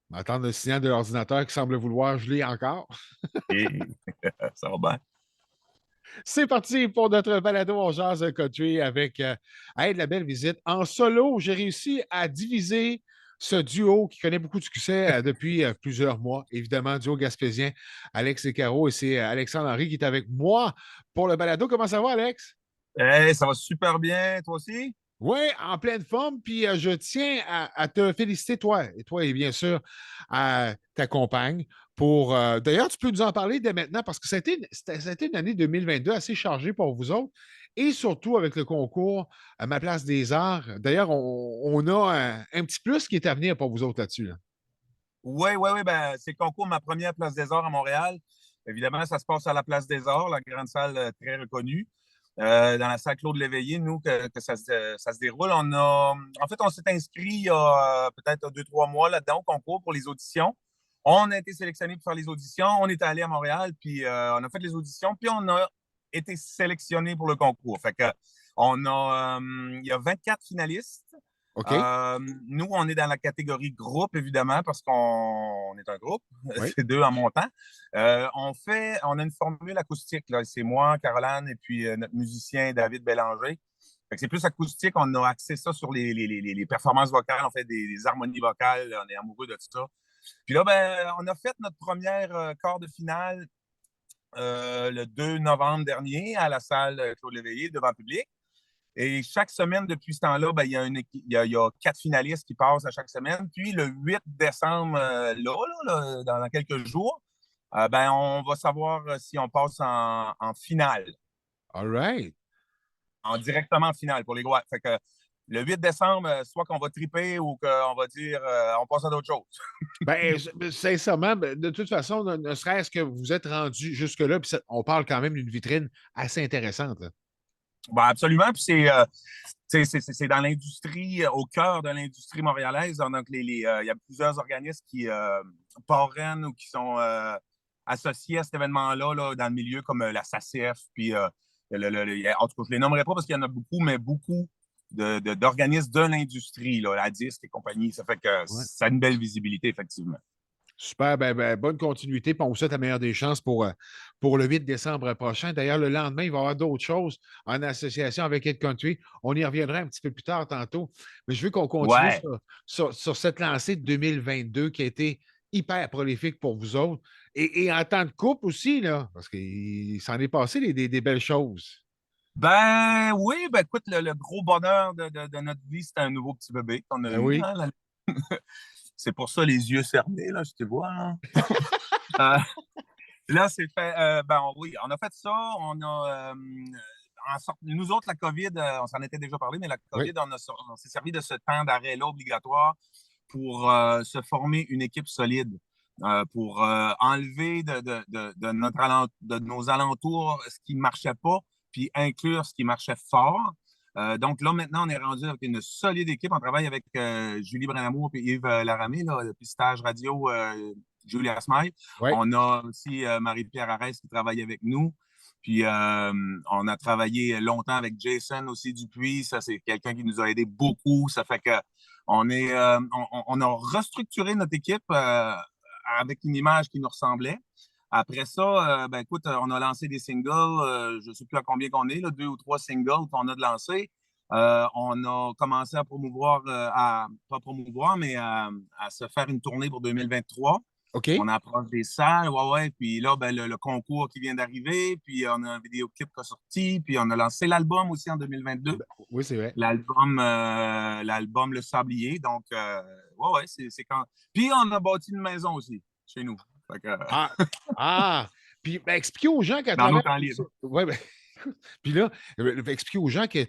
M'entendre le signal de l'ordinateur qui semble vouloir geler encore. Et ça va bien. C'est parti pour notre balado On jase country avec hey, de la belle visite. En solo, j'ai réussi à diviser ce duo qui connaît beaucoup de succès depuis plusieurs mois. Évidemment, duo gaspésien, Alex et Caro. Et c'est Alexandre Henry qui est avec moi pour le balado. Comment ça va, Alex? Hey, ça va super bien, toi aussi? Oui, en pleine forme. Puis je tiens à te féliciter, toi, et bien sûr à ta compagne. Pour, d'ailleurs, tu peux nous en parler dès maintenant parce que ça a été une année 2022 assez chargée pour vous autres. Et surtout avec le concours à Ma Place des Arts. D'ailleurs, on a un petit plus qui est à venir pour vous autres là-dessus. Là. Oui, oui, oui, ben, c'est le concours Ma première Place des Arts à Montréal. Évidemment, ça se passe à la Place des Arts, la grande salle très reconnue. Dans la salle Claude Léveillé, nous, que ça se déroule. En fait, on s'est inscrit il y a peut-être 2, 3 mois là-dedans au concours pour les auditions. On a été sélectionné pour faire les auditions. On est allé à Montréal, puis on a fait les auditions, puis on a été sélectionné pour le concours. Fait que il y a 24 finalistes. OK? Euh, Nous, on est dans la catégorie groupe, évidemment, parce qu'on est un groupe, Oui. c'est deux en montant. On a une formule acoustique, là. C'est moi, Caroline, et puis notre musicien David Bélanger. Fait que c'est plus acoustique, on a axé ça sur les performances vocales, on fait des harmonies vocales, on est amoureux de tout ça. Puis là, ben, on a fait notre première quart de finale le 2 novembre dernier à la salle Claude Léveillé devant le public. Et chaque semaine, depuis ce temps-là, ben, il y a 4 finalistes qui passent à chaque semaine. Puis le 8 décembre, dans quelques jours, ben, on va savoir si on passe en finale, All right. directement en finale pour les gros. Fait que le 8 décembre, soit qu'on va triper ou qu'on va dire on passe à d'autres choses. Ben, sincèrement, ben, de toute façon, ne serait-ce que vous êtes rendu jusque-là, puis on parle quand même d'une vitrine assez intéressante. Là. Ben, absolument. Puis c'est dans l'industrie, au cœur de l'industrie montréalaise. Donc, il y a plusieurs organismes qui parrainent ou qui sont associés à cet événement-là là, dans le milieu, comme la SACF. Puis, en tout cas, je ne les nommerai pas parce qu'il y en a beaucoup, mais beaucoup d'organismes de l'industrie, là, la disque et compagnie. Ça fait que Ouais. ça a une belle visibilité, effectivement. Super, bonne continuité. Puis on vous souhaite la meilleure des chances pour le 8 décembre prochain. D'ailleurs, le lendemain, il va y avoir d'autres choses en association avec Ed Country. On y reviendra un petit peu plus tard tantôt. Mais je veux qu'on continue Ouais. sur cette lancée de 2022 qui a été hyper prolifique pour vous autres. Et en temps de couple aussi, là, parce qu'il s'en est passé des belles choses. Ben oui, ben écoute, le gros bonheur de notre vie, c'est un nouveau petit bébé qu'on a Ben eu. oui. Hein, c'est pour ça les yeux fermés, là, je te vois. Hein. Euh, Là, c'est fait. Oui, on a fait ça. Nous autres, la COVID, on s'en était déjà parlé, mais la Oui. COVID, on s'est servi de ce temps d'arrêt-là obligatoire pour se former une équipe solide, pour enlever de nos alentours ce qui ne marchait pas, puis inclure ce qui marchait fort. Donc là, maintenant, on est rendu avec une solide équipe. On travaille avec Julie Brenamour et Yves Laramé, là, le pistage radio Julia Smile. Oui. On a aussi Marie-Pierre Arès qui travaille avec nous. Puis on a travaillé longtemps avec Jason aussi Dupuis. Ça, c'est quelqu'un qui nous a aidé beaucoup. Ça fait que on a restructuré notre équipe avec une image qui nous ressemblait. Après ça, ben écoute, on a lancé des singles. Je ne sais plus à combien qu'on est, là, 2 ou 3 singles qu'on a de lancer. On a commencé à promouvoir, pas promouvoir, mais à se faire une tournée pour 2023. On OK. approche des salles, ouais, ouais. Puis là, ben, le concours qui vient d'arriver, puis on a un vidéoclip qui est sorti, puis on a lancé l'album aussi en 2022. Ben, oui, c'est vrai. L'album Le Sablier. Donc, ouais, ouais, c'est quand. Puis on a bâti une maison aussi, chez nous. Fait que, Ah, ah. Puis expliquez aux gens qu'à dans nos travers temps tout ça. libres. Ouais, ben, puis là, expliquer aux gens que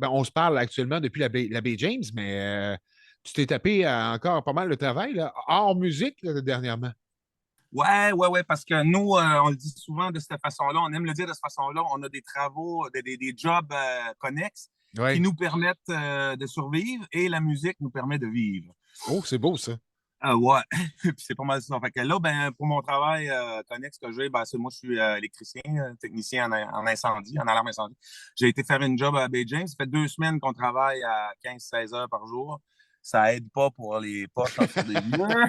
on se parle actuellement depuis la Baie James, mais tu t'es tapé encore pas mal de travail, là, hors musique, là, dernièrement. Ouais, ouais, ouais, parce que nous, on le dit souvent de cette façon-là, on aime le dire de cette façon-là, on a des travaux, des jobs connexes qui Oui. nous permettent de survivre et la musique nous permet de vivre. Oh, c'est beau, ça. Ouais, puis c'est pas mal ça. Fait que là, ben, pour mon travail connexe que j'ai, ben, moi, je suis électricien, technicien en incendie, en alarme incendie. J'ai été faire une job à Bay James. Ça fait 2 semaines qu'on travaille à 15-16 heures par jour. ça aide pas pour les poches en dessous des yeux.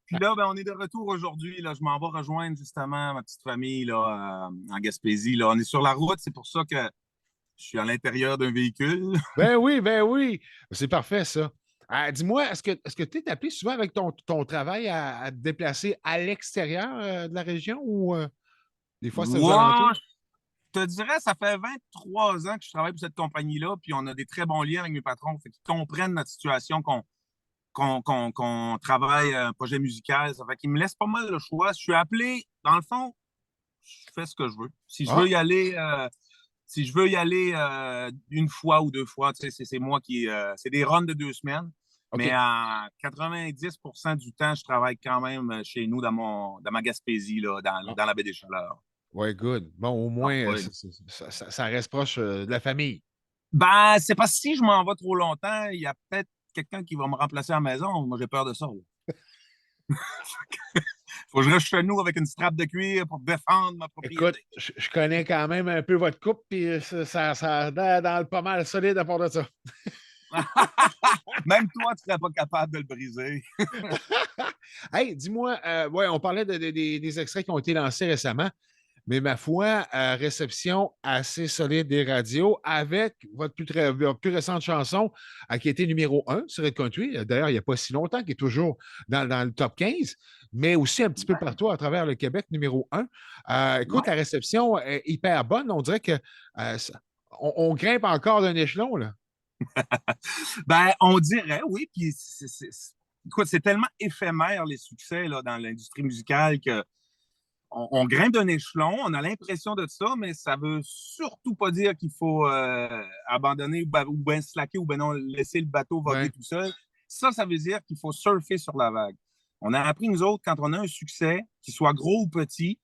Puis là, ben, on est de retour aujourd'hui. Là. Je m'en vais rejoindre justement ma petite famille là, en Gaspésie. Là. On est sur la route, c'est pour ça que je suis à l'intérieur d'un véhicule. Ben oui, ben oui. C'est parfait, ça. Dis-moi, est-ce que tu es appelé souvent avec ton travail à te déplacer à l'extérieur de la région ou des fois c'est aux Moi, alentours? je te dirais, ça fait 23 ans que je travaille pour cette compagnie-là, puis on a des très bons liens avec mes patrons. Fait qu'ils comprennent notre situation, qu'on travaille un projet musical. Ça fait qu'ils me laissent pas mal le choix. Je suis appelé, dans le fond, je fais ce que je veux. Ah, Si je veux y aller une fois ou deux fois, tu sais, c'est moi qui. C'est des runs de 2 semaines. Mais OK. à 90% du temps, je travaille quand même chez nous dans ma Gaspésie, là, Ah, dans la baie des Chaleurs. ouais, good. Bon, au Ah, moins, ouais. ça reste proche de la famille. Ben, c'est parce que si je m'en vais trop longtemps, il y a peut-être quelqu'un qui va me remplacer à la maison. Moi, j'ai peur de ça. Faut que je reste chez nous avec une strap de cuir pour défendre ma Écoute, propriété. je connais quand même un peu votre couple, puis ça a l'air dans le pas mal solide à part de ça. Même toi, tu serais pas capable de le briser. Hey, dis-moi, ouais, on parlait des extraits qui ont été lancés récemment. Mais ma foi, réception assez solide des radios avec votre plus récente chanson qui a été numéro 1 sur Red Country. D'ailleurs, il n'y a pas si longtemps, qui est toujours dans le top 15, mais aussi un petit peu Ouais, partout à travers le Québec, numéro 1. Écoute, la ouais. réception est hyper bonne. On dirait que on grimpe encore d'un échelon, là. Ben, on dirait, oui. Puis, écoute, c'est tellement éphémère, les succès là, dans l'industrie musicale que on grimpe d'un échelon, on a l'impression de ça, mais ça veut surtout pas dire qu'il faut abandonner ou bien slacker ou bien non laisser le bateau voguer Ouais, tout seul. Ça veut dire qu'il faut surfer sur la vague. On a appris, nous autres, quand on a un succès, qu'il soit gros ou petit,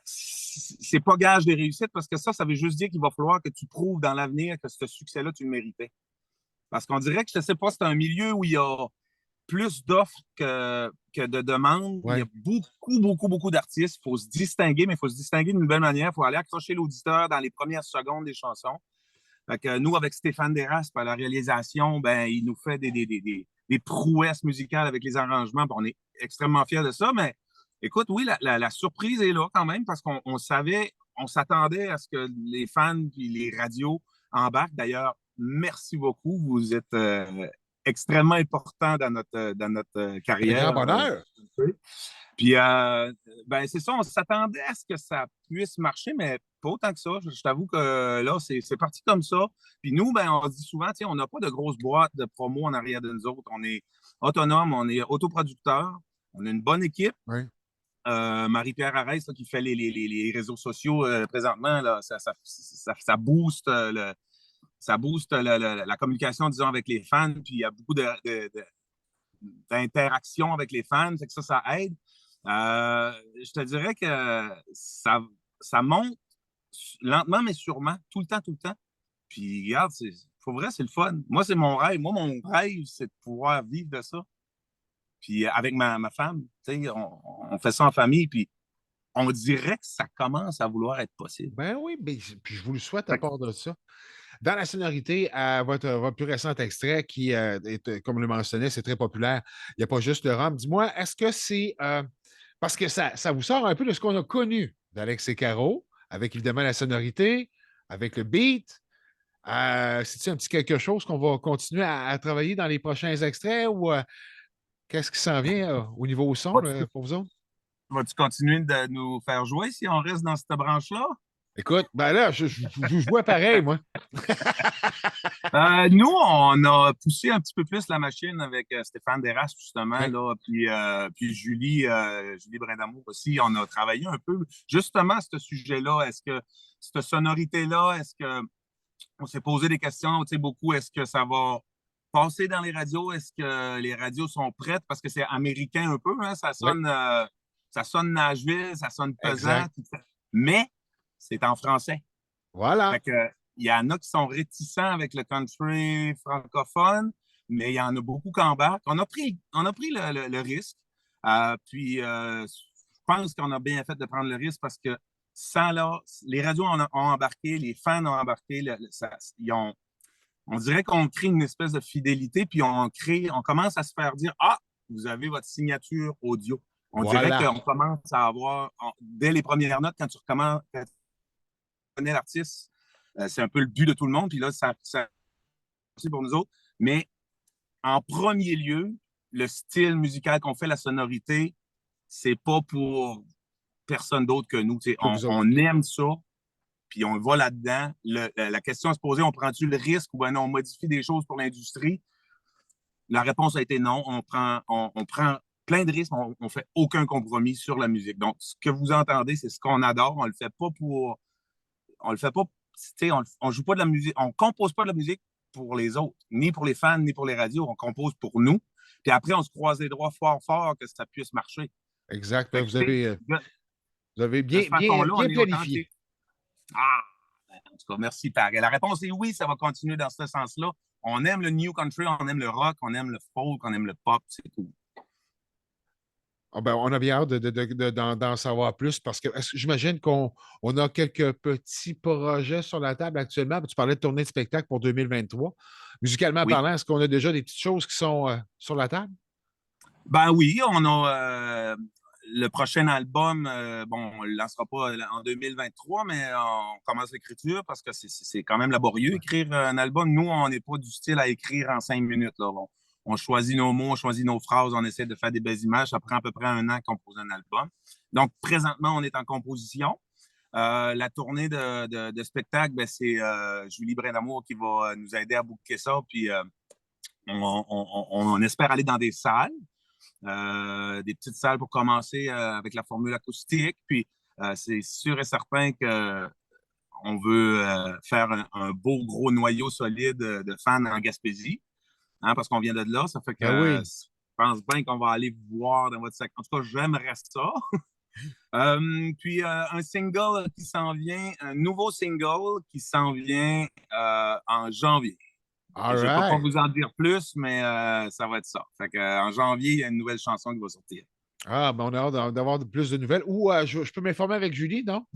c'est pas gage de réussite parce que ça veut juste dire qu'il va falloir que tu prouves dans l'avenir que ce succès-là, tu le méritais. Parce qu'on dirait que, je ne sais pas, c'est un milieu où il y a plus d'offres que de demandes. Il y a ouais. beaucoup, beaucoup, beaucoup d'artistes. Il faut se distinguer, mais il faut se distinguer d'une belle manière. Il faut aller accrocher l'auditeur dans les premières secondes des chansons. Fait que nous, avec Stéphane Desraspe à la réalisation, ben, il nous fait des prouesses musicales avec les arrangements. On est extrêmement fiers de ça. Mais écoute, oui, la surprise est là quand même parce qu'on savait, on s'attendait à ce que les fans et les radios embarquent. D'ailleurs, merci beaucoup. Vous êtes extrêmement important dans notre Un grand carrière. bonheur. Puis, ben, c'est ça, on s'attendait à ce que ça puisse marcher, mais pas autant que ça. Je t'avoue que là, c'est parti comme ça. Puis nous, ben, on se dit souvent, tiens, on n'a pas de grosses boîtes de promo en arrière de nous autres. On est autonome, on est autoproducteur, on a une bonne équipe. Ouais. Marie-Pierre Arès, là, qui fait les réseaux sociaux présentement, là, ça booste, ça booste la communication, disons, avec les fans. Puis il y a beaucoup d'interaction avec les fans. Fait que ça aide. Je te dirais que ça monte lentement, mais sûrement, tout le temps, tout le temps. Puis, regarde, pour vrai, c'est le fun. Moi, c'est mon rêve. Moi, mon rêve, c'est de pouvoir vivre de ça. Puis, avec ma femme, tu sais, on fait ça en famille, puis on dirait que ça commence à vouloir être possible. Ben oui, ben, puis je vous le souhaite à Fait que, part de ça. Dans la sonorité, à votre plus récent extrait, qui est, comme le mentionnait, c'est très populaire, il n'y a pas juste le rhum. Dis-moi, est-ce que c'est parce que ça vous sort un peu de ce qu'on a connu d'Alex et Caro, avec évidemment la sonorité, avec le beat. C'est-tu un petit quelque chose qu'on va continuer à travailler dans les prochains extraits ou qu'est-ce qui s'en vient au niveau son vas-tu là, pour vous autres? vas-tu continuer de nous faire jouer si on reste dans cette branche-là? Écoute, ben là, je vois pareil, moi. Nous, on a poussé un petit peu plus la machine avec Stéphane Desrasques, justement, Ouais, là, puis Julie Brindamour aussi. On a travaillé un peu justement à ce sujet-là. Est-ce que cette sonorité-là, est-ce que on s'est posé des questions, tu sais, beaucoup, est-ce que ça va passer dans les radios? Est-ce que les radios sont prêtes? Parce que c'est américain un peu, hein? oui, Ça sonne Nashville, ça sonne pesant, exact. mais c'est en français. Voilà. Fait que, il y en a qui sont réticents avec le country francophone, mais il y en a beaucoup qui embarquent. On a pris le risque. Je pense qu'on a bien fait de prendre le risque parce que sans là, les radios ont embarqué, les fans ont embarqué, on dirait qu'on crée une espèce de fidélité, puis on commence à se faire dire, ah, vous avez votre signature audio. On dirait Voilà. qu'on commence à avoir, dès les premières notes, quand tu connais l'artiste, c'est un peu le but de tout le monde, puis là, ça c'est pour nous autres. Mais en premier lieu, le style musical qu'on fait, la sonorité, c'est pas pour personne d'autre que nous. Pour vous autres. On aime ça, puis on va là-dedans. La question à se poser, on prend-tu le risque ou bien non, on modifie des choses pour l'industrie? La réponse a été non. On prend plein de risques, on fait aucun compromis sur la musique. Donc, ce que vous entendez, c'est ce qu'on adore. On le fait pas pour. On le fait pas. On joue pas de la musique, on compose pas de la musique pour les autres, ni pour les fans, ni pour les radios. On compose pour nous. Puis après, on se croise les doigts fort, fort que ça puisse marcher. Exact. Fait que, Vous avez de bien, cette bien, façon-là, bien on est planifié. authentique. Ah, en tout cas, merci, Par. La réponse est oui, ça va continuer dans ce sens-là. On aime le new country, on aime le rock, on aime le folk, on aime le pop, c'est tout. Ah ben, on a bien hâte d'en savoir plus parce que j'imagine qu'on a quelques petits projets sur la table actuellement. Tu parlais de tournée de spectacle pour 2023. Musicalement Oui. parlant, est-ce qu'on a déjà des petites choses qui sont sur la table? Ben oui, on a le prochain album. Bon, on ne le lancera pas en 2023, mais on commence l'écriture parce que c'est quand même laborieux écrire un album. Nous, on n'est pas du style à écrire en 5 minutes. Là. On choisit nos mots, on choisit nos phrases, on essaie de faire des belles images. Ça prend à peu près un an à composer un album. Donc, présentement, on est en composition. La tournée de spectacle, ben, c'est Julie Brindamour qui va nous aider à booker ça. Puis, on espère aller dans des salles. Des petites salles pour commencer avec la formule acoustique. Puis, c'est sûr et certain qu'on veut faire un beau gros noyau solide de fans en Gaspésie, hein, parce qu'on vient de là. Ça fait que Ben oui. je pense bien qu'on va aller vous voir dans votre secteur. En tout cas, j'aimerais ça. Puis, un single qui s'en vient, un nouveau single qui s'en vient en janvier. All Je ne peux pas right. vous en dire plus, mais ça va être ça. Fait que, en janvier, il y a une nouvelle chanson qui va sortir. Ah, ben on a hâte d'avoir plus de nouvelles. Ou je peux m'informer avec Julie, non?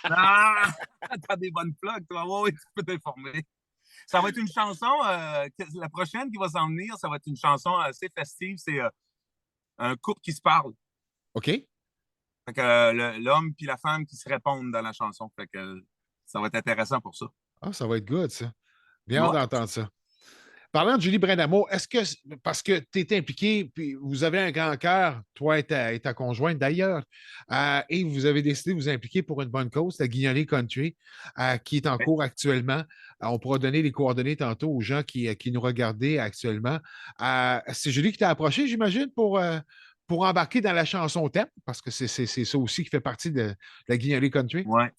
Ah! T'as des bonnes plugs, toi. Oui, oui, tu peux t'informer. Ça va être une chanson, la prochaine qui va s'en venir, ça va être une chanson assez festive. C'est un couple qui se parle. OK. Fait que l'homme puis la femme qui se répondent dans la chanson. Fait que ça va être intéressant pour ça. Ah, ça va être good, ça. Bien hâte Ouais. d'entendre ça. Parlant de Julie Brindamour, est-ce que, parce que tu es impliqué, puis vous avez un grand cœur, toi et ta conjointe d'ailleurs, et vous avez décidé de vous impliquer pour une bonne cause, la Guignolée Country, qui est en cours actuellement. On pourra donner les coordonnées tantôt aux gens qui nous regardaient actuellement. C'est Julie qui t'a approché, j'imagine, pour embarquer dans la chanson thème, parce que c'est ça aussi qui fait partie de la Guignolée Country. Ouais.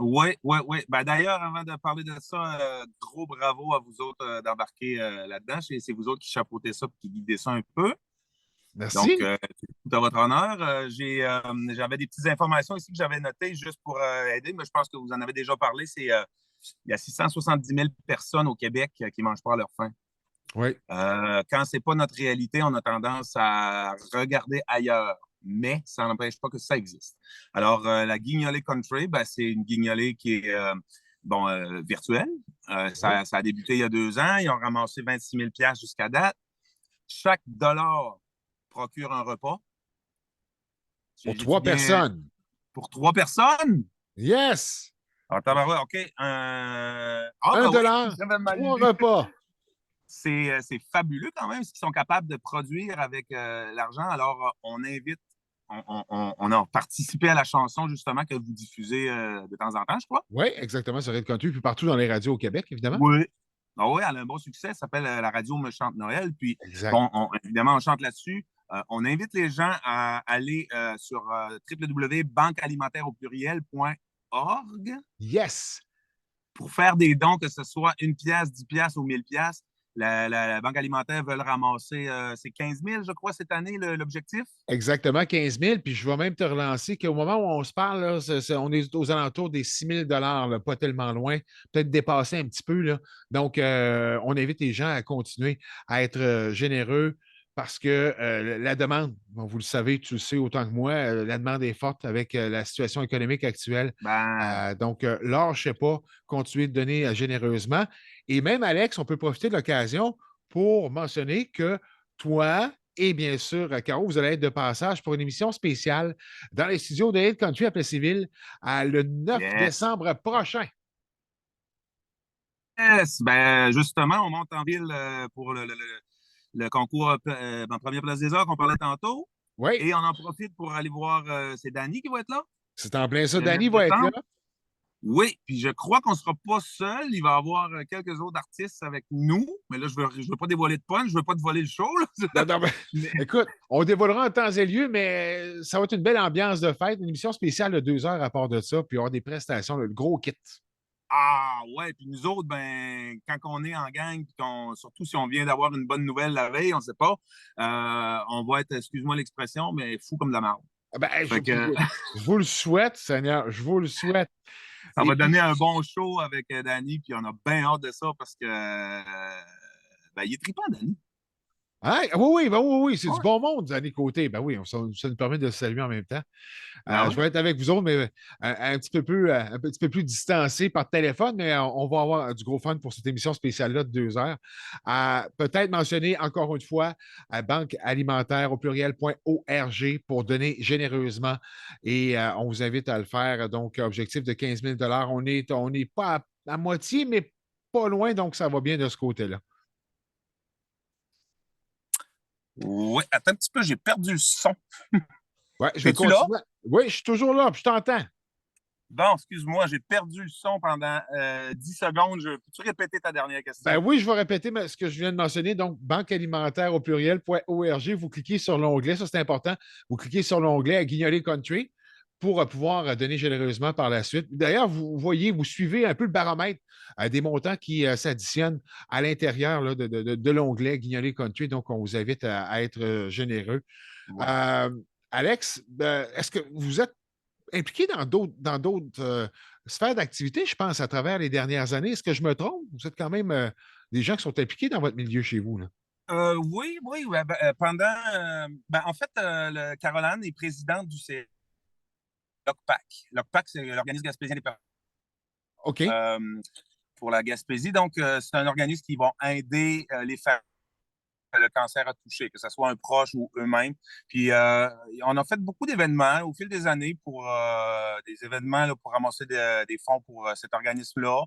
Oui, oui, oui. Ben, d'ailleurs, avant de parler de ça, gros bravo à vous autres d'embarquer là-dedans. C'est vous autres qui chapeautez ça et qui guidez ça un peu. Donc, Merci. c'est tout à votre honneur. J'avais des petites informations ici que j'avais notées juste pour aider, mais je pense que vous en avez déjà parlé. Il y a 670 000 personnes au Québec qui ne mangent pas à leur faim. Oui, Quand ce n'est pas notre réalité, on a tendance à regarder ailleurs, mais ça n'empêche pas que ça existe. Alors, la Guignolée Country, ben, c'est une guignolée qui est virtuelle. oui. Ça a débuté il y a 2 ans. Ils ont ramassé 26 000 jusqu'à date. Chaque dollar procure un repas. Pour J'ai-tu 3 bien personnes. pour 3 personnes? Yes! Alors, tabarouette, OK. Ah, Un ben oui, dollar, j'avais mal 3 repas. c'est fabuleux quand même ce qu'ils sont capables de produire avec l'argent. Alors, on invite, on a participé à la chanson justement que vous diffusez de temps en temps, je crois. Oui, exactement, sur Red Country, puis partout dans les radios au Québec, évidemment. Oui. Ah oui, elle a un bon succès. Ça s'appelle La radio me chante Noël. Puis, Exact. bon, évidemment, on chante là-dessus. On invite les gens à aller sur www.banquealimentaire au pluriel.org Yes! pour faire des dons, que ce soit 1 pièce, 10 pièces ou 1000 pièces. La Banque alimentaire veut ramasser, c'est 15 000, je crois, cette année, l'objectif. Exactement, 15 000. Puis je vais même te relancer qu'au moment où on se parle, là, on est aux alentours des 6 000 là, pas tellement loin, peut-être dépassé un petit peu. Là. Donc, on invite les gens à continuer à être généreux parce que la demande, bon, vous le savez, tu le sais autant que moi, la demande est forte avec la situation économique actuelle. Ben, Donc, lâchez pas, continuez de donner généreusement. Et même, Alex, on peut profiter de l'occasion pour mentionner que toi et bien sûr, Caro, vous allez être de passage pour une émission spéciale dans les studios de Hit Country à Plessisville le 9 Yes. décembre prochain. Yes. Ben, justement, on monte en ville pour le concours en première place des arts qu'on parlait tantôt. Oui, Et on en profite pour aller voir, c'est Danny qui va être là, c'est en plein ça. le 9 Danny va être là. décembre. Oui, puis je crois qu'on ne sera pas seul. Il va y avoir quelques autres artistes avec nous. Mais là, je veux pas dévoiler de punch, je veux pas te voler le show, Non, là. non, mais, Mais- écoute, on dévoilera en temps et lieu, mais ça va être une belle ambiance de fête, une émission spéciale de 2 heures à part de ça, puis il y aura des prestations, le gros kit. Ah ouais, puis nous autres, ben, quand on est en gang, puis surtout si on vient d'avoir une bonne nouvelle la veille, on ne sait pas, on va être, excuse-moi l'expression, mais fou comme de la marde. Ah ben, Fait que je vous le souhaite, Seigneur, je vous le souhaite. ça Et va donner puis, un bon show avec Danny, puis on a bien hâte de ça parce que ben, il est trippant, Danny. hein? Oui, oui, ben oui, oui, c'est du Ouais. bon monde, Annie Côté. Ben oui, ça nous permet de se saluer en même temps. Ben Je oui. vais être avec vous autres, mais un petit peu plus distancé par téléphone, mais on va avoir du gros fun pour cette émission spéciale-là de 2 heures. Peut-être mentionner encore une fois Banque alimentaire au pluriel.org pour donner généreusement et on vous invite à le faire. Donc, objectif de 15 000. On n'est pas à moitié, mais pas loin, donc ça va bien de ce côté-là. Ouais, attends un petit peu, j'ai perdu le son. Ouais, je vais T'es-tu là? continuer. Oui, je suis toujours là, puis je t'entends. Bon, excuse-moi, j'ai perdu le son pendant 10 secondes. Peux-tu répéter ta dernière Ben question? oui, je vais répéter ce que je viens de mentionner. Donc, banque alimentaire au pluriel.org. Vous cliquez sur l'onglet, ça c'est important. Vous cliquez sur l'onglet Guignoler Country pour pouvoir donner généreusement par la suite. D'ailleurs, vous voyez, vous suivez un peu le baromètre des montants qui s'additionnent à l'intérieur là, de l'onglet Guignoler Country. Donc, on vous invite à être généreux. Ouais. Euh, Alex, est-ce que vous êtes impliqué dans d'autres sphères d'activité, je pense, à travers les dernières années? Est-ce que je me trompe? Vous êtes quand même des gens qui sont impliqués dans votre milieu chez vous, là. Oui, oui, ouais, pendant. Ben, en fait, Caroline est présidente du LOCPAC. LOCPAC, c'est l'organisme gaspésien des personnes OK. pour la Gaspésie. Donc, c'est un organisme qui va aider les familles que le cancer a touché, que ce soit un proche ou eux-mêmes. Puis, on a fait beaucoup d'événements au fil des années pour des événements là, pour ramasser des fonds pour cet organisme-là.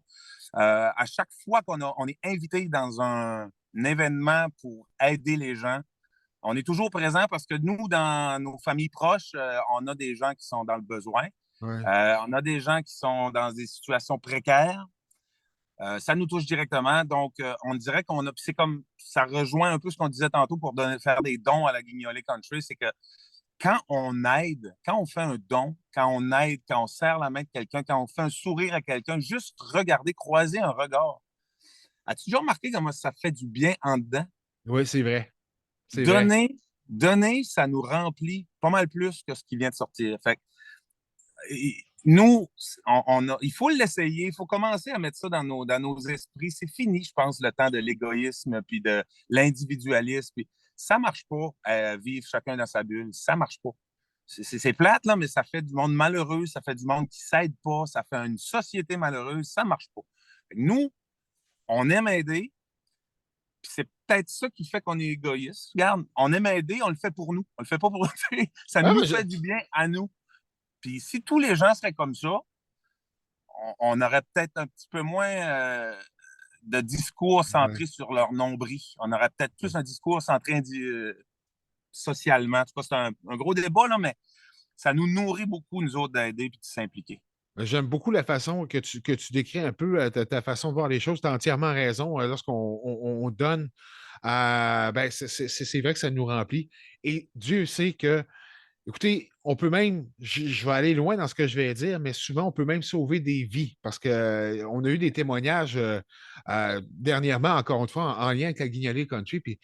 À chaque fois on est invité dans un événement pour aider les gens, on est toujours présent parce que nous, dans nos familles proches, on a des gens qui sont dans le besoin. Ouais. On a des gens qui sont dans des situations précaires. Ça nous touche directement. Donc, on dirait qu'on a. C'est comme. Ça rejoint un peu ce qu'on disait tantôt pour faire des dons à la Guignolée Country. C'est que quand on aide, quand on fait un don, quand on aide, quand on serre la main de quelqu'un, quand on fait un sourire à quelqu'un, juste regarder, croiser un regard. As-tu déjà remarqué comment ça fait du bien en dedans? Oui, c'est vrai. C'est vrai. Donner, donner, ça nous remplit pas mal plus que ce qui vient de sortir. Fait que, nous, il faut l'essayer, il faut commencer à mettre ça dans nos esprits. C'est fini, je pense, le temps de l'égoïsme puis de l'individualisme. Puis ça marche pas, vivre chacun dans sa bulle. Ça marche pas. C'est plate, là, mais ça fait du monde malheureux, ça fait du monde qui s'aide pas, ça fait une société malheureuse, ça marche pas. Fait que nous, on aime aider, puis c'est peut-être ça qui fait qu'on est égoïste. Regarde, on aime aider, on le fait pour nous. On le fait pas pour eux. Ça Ouais, nous fait du bien à nous. Puis si tous les gens seraient comme ça, on aurait peut-être un petit peu moins de discours ouais. centré sur leur nombril. On aurait peut-être plus un discours centré socialement. En tout cas, c'est un gros débat, là, mais ça nous nourrit beaucoup, nous autres, d'aider et de s'impliquer. J'aime beaucoup la façon que tu décris un peu ta façon de voir les choses. Tu as entièrement raison. Lorsqu'on on donne, ben, c'est vrai que ça nous remplit. Et Dieu sait que, écoutez, on peut même, je vais aller loin dans ce que je vais dire, mais souvent, on peut même sauver des vies parce qu'on a eu des témoignages dernièrement, encore une fois, en lien avec la Guignolée Country, puis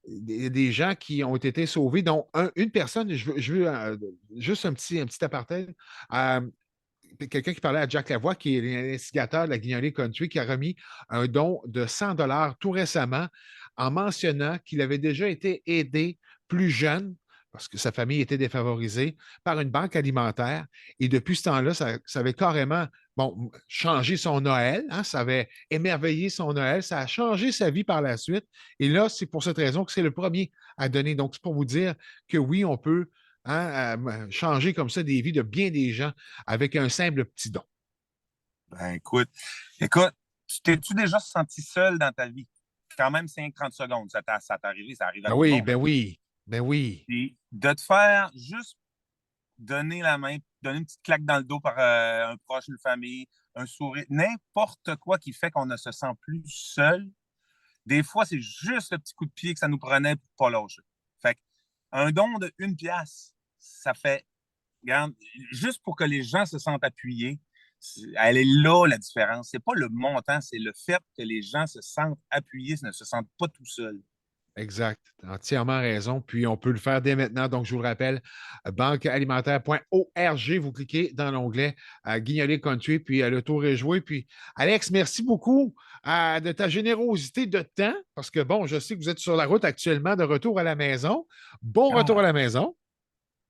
des gens qui ont été sauvés, dont une personne, je veux juste un petit aparté. euh, Quelqu'un qui parlait à Jack Lavoie, qui est l'instigateur de la Guignolée Country, qui a remis un don de 100 tout récemment en mentionnant qu'il avait déjà été aidé plus jeune parce que sa famille était défavorisée, par une banque alimentaire. Et depuis ce temps-là, ça avait carrément changé son Noël, hein, ça avait émerveillé son Noël, ça a changé sa vie par la suite. Et là, c'est pour cette raison que c'est le premier à donner. Donc, c'est pour vous dire que oui, on peut, hein, changer comme ça des vies de bien des gens avec un simple petit don. Ben, écoute, t'es-tu déjà senti seul dans ta vie? Quand même 5-30 secondes, ça t'est arrivé, ça arrive à Ben tout le oui, monde. ben oui, ben oui. Puis de te faire juste donner la main, donner une petite claque dans le dos par un proche, une famille, un sourire, n'importe quoi qui fait qu'on ne se sent plus seul. Des fois, c'est juste le petit coup de pied que ça nous prenait pour ne pas lâcher. Fait que un don de 1 pièce, ça fait, regarde, juste pour que les gens se sentent appuyés, elle est là la différence. C'est pas le montant, c'est le fait que les gens se sentent appuyés, ne se sentent pas tout seuls. Exact. Entièrement raison. Puis, on peut le faire dès maintenant. Donc, je vous le rappelle, banquealimentaire.org. Vous cliquez dans l'onglet Guignolé Country, puis le tour est joué. Puis, Alex, merci beaucoup de ta générosité de temps, parce que, bon, je sais que vous êtes sur la route actuellement de retour à la maison. Bon retour à Ah, la maison.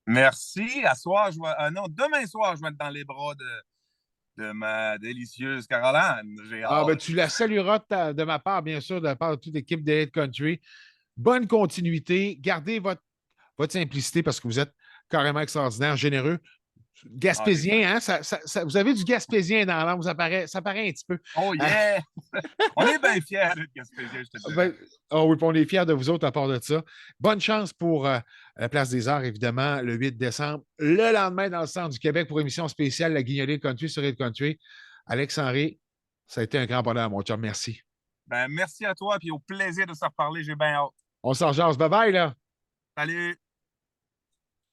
merci. À soir, non, demain soir, je vais être dans les bras de ma délicieuse Caroline. J'ai Ah, ben, hâte. tu la salueras de ma part, bien sûr, de la part de toute l'équipe de Hit Country. Bonne continuité. Gardez votre simplicité parce que vous êtes carrément extraordinaire, généreux. Ah, t'es fin. Gaspésien, hein? Vous avez du gaspésien dans la langue, ça paraît un petit peu. Oh Euh, yeah! On est bien fiers d'être Gaspésien, je te dirais. ben, oh oui, puis on est fiers de vous autres à part de ça. Bonne chance pour la Place des Arts, évidemment, le 8 décembre. Le lendemain, dans le centre du Québec, pour émission spéciale La Guignolée Country sur Red Country. Alex Henry, ça a été un grand bonheur, mon chum. Merci. Ben, merci à toi, puis au plaisir de se reparler. J'ai bien hâte. On s'en jase. Bye bye, là. Salut!